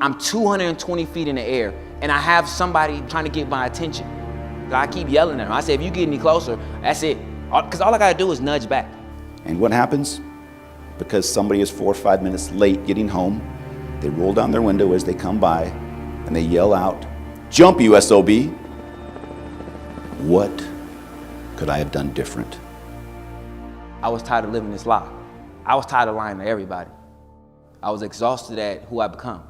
I'm 220 feet in the air, and I have somebody trying to get my attention. I keep yelling at him. I say, if you get any closer, that's it. Because all I gotta do is nudge back. And what happens? Because somebody is 4 or 5 minutes late getting home, they roll down their window as they come by, and they yell out, "Jump, you SOB!" What could I have done different? I was tired of living this lie. I was tired of lying to everybody. I was exhausted at who I become.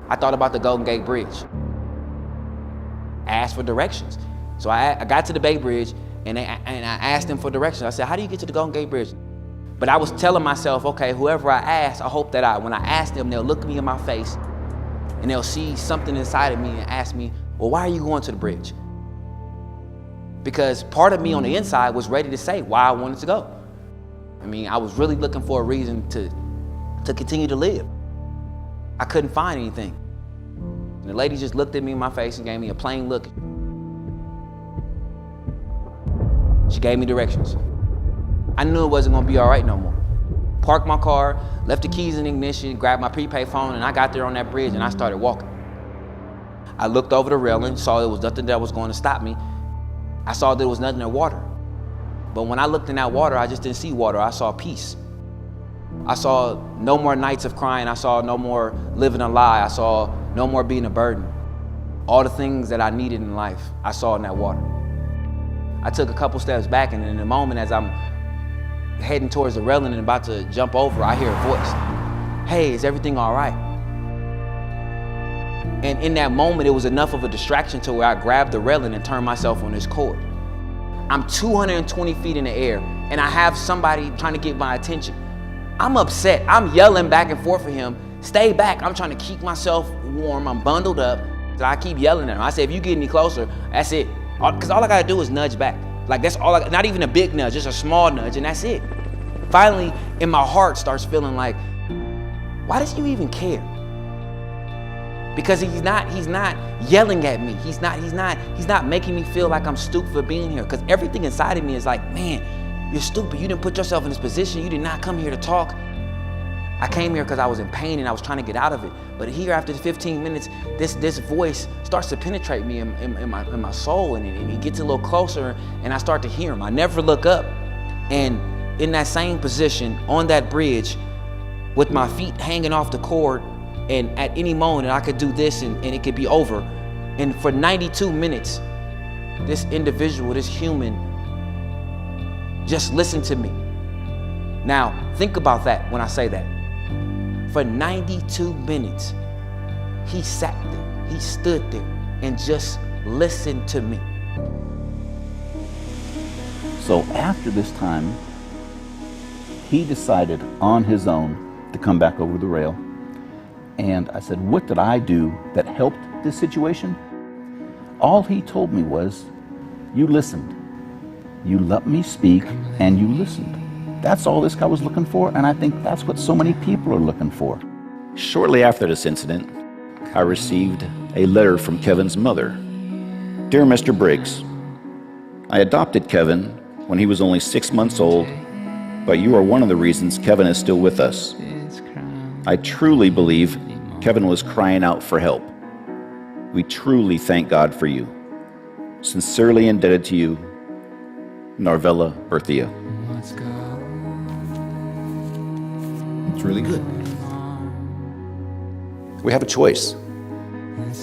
I thought about the Golden Gate Bridge. I asked for directions. So I got to the Bay Bridge and I asked them for directions. I said, how do you get to the Golden Gate Bridge? But I was telling myself, okay, whoever I ask, I hope that when I ask them, they'll look me in my face and they'll see something inside of me and ask me, well, why are you going to the bridge? Because part of me on the inside was ready to say why I wanted to go. I mean, I was really looking for a reason to continue to live. I couldn't find anything. And the lady just looked at me in my face and gave me a plain look. She gave me directions. I knew it wasn't gonna be all right no more. Parked my car, left the keys in the ignition, grabbed my prepaid phone, and I got there on that bridge and I started walking. I looked over the railing, saw there was nothing that was going to stop me. I saw there was nothing in water. But when I looked in that water, I just didn't see water, I saw peace. I saw no more nights of crying, I saw no more living a lie, I saw no more being a burden. All the things that I needed in life, I saw in that water. I took a couple steps back, and in the moment as I'm heading towards the railing and about to jump over, I hear a voice. Hey, is everything all right? And in that moment, it was enough of a distraction to where I grabbed the railing and turned myself on this cord. I'm 220 feet in the air, and I have somebody trying to get my attention. I'm upset. I'm yelling back and forth for him. Stay back. I'm trying to keep myself warm. I'm bundled up. So I keep yelling at him. I say, if you get any closer, that's it. Because all I gotta do is nudge back. Like that's all, not even a big nudge, just a small nudge, and that's it. Finally, in my heart starts feeling like, why does he even care? Because he's not yelling at me. He's not making me feel like I'm stupid for being here. Because everything inside of me is like, man, you're stupid. You didn't put yourself in this position. You did not come here to talk. I came here because I was in pain and I was trying to get out of it. But here, after 15 minutes, this voice starts to penetrate me in my soul, and he gets a little closer, and I start to hear him. I never look up, and in that same position on that bridge, with my feet hanging off the cord, and at any moment I could do this and it could be over. And for 92 minutes, this individual, this human, just listened to me. Now, think about that when I say that. For 92 minutes, he sat there, he stood there, and just listened to me. So after this time, he decided on his own to come back over the rail. And I said, what did I do that helped this situation? All he told me was, you listened. You let me speak and you listened. That's all this guy was looking for, and I think that's what so many people are looking for. Shortly after this incident, I received a letter from Kevin's mother. Dear Mr. Briggs, I adopted Kevin when he was only 6 months old, but you are one of the reasons Kevin is still with us. I truly believe Kevin was crying out for help. We truly thank God for you. Sincerely indebted to you, Narvella Berthia. Let's go. It's really good. We have a choice.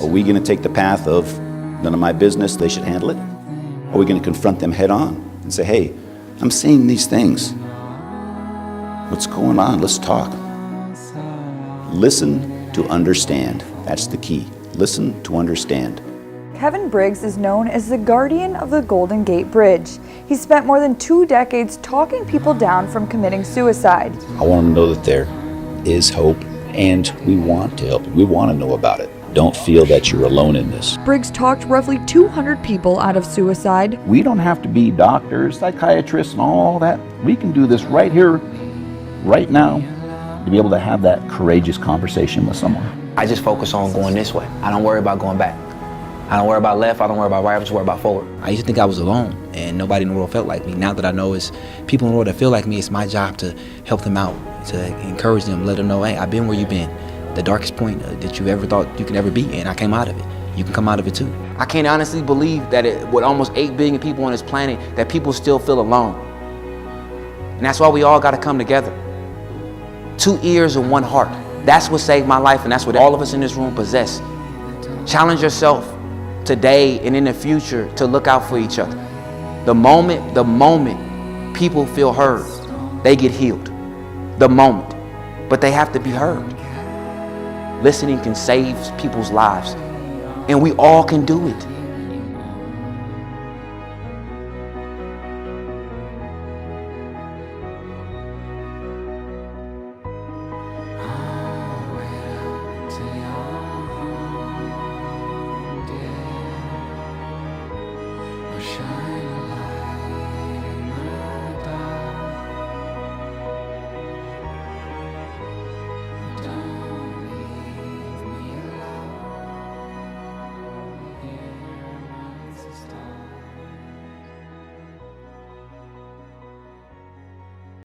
Are we going to take the path of none of my business, they should handle it? Or are we going to confront them head on and say, hey, I'm seeing these things. What's going on? Let's talk. Listen to understand. That's the key. Listen to understand. Kevin Briggs is known as the guardian of the Golden Gate Bridge. He spent more than 2 decades talking people down from committing suicide. I want them to know that there is hope, and we want to help. We want to know about it. Don't feel that you're alone in this. Briggs talked roughly 200 people out of suicide. We don't have to be doctors, psychiatrists, and all that. We can do this right here, right now, to be able to have that courageous conversation with someone. I just focus on going this way. I don't worry about going back. I don't worry about left, I don't worry about right, I just worry about forward. I used to think I was alone and nobody in the world felt like me. Now that I know it's people in the world that feel like me, it's my job to help them out, to encourage them, let them know, hey, I've been where you've been. the darkest point that you ever thought you could ever be in. I came out of it. You can come out of it too. I can't honestly believe that with almost 8 billion people on this planet, that people still feel alone. And that's why we all got to come together. 2 ears and 1 heart. That's what saved my life, and that's what all of us in this room possess. Challenge yourself today and in the future to look out for each other. The moment people feel heard, they get healed. The moment. But they have to be heard. Listening can save people's lives. And we all can do it.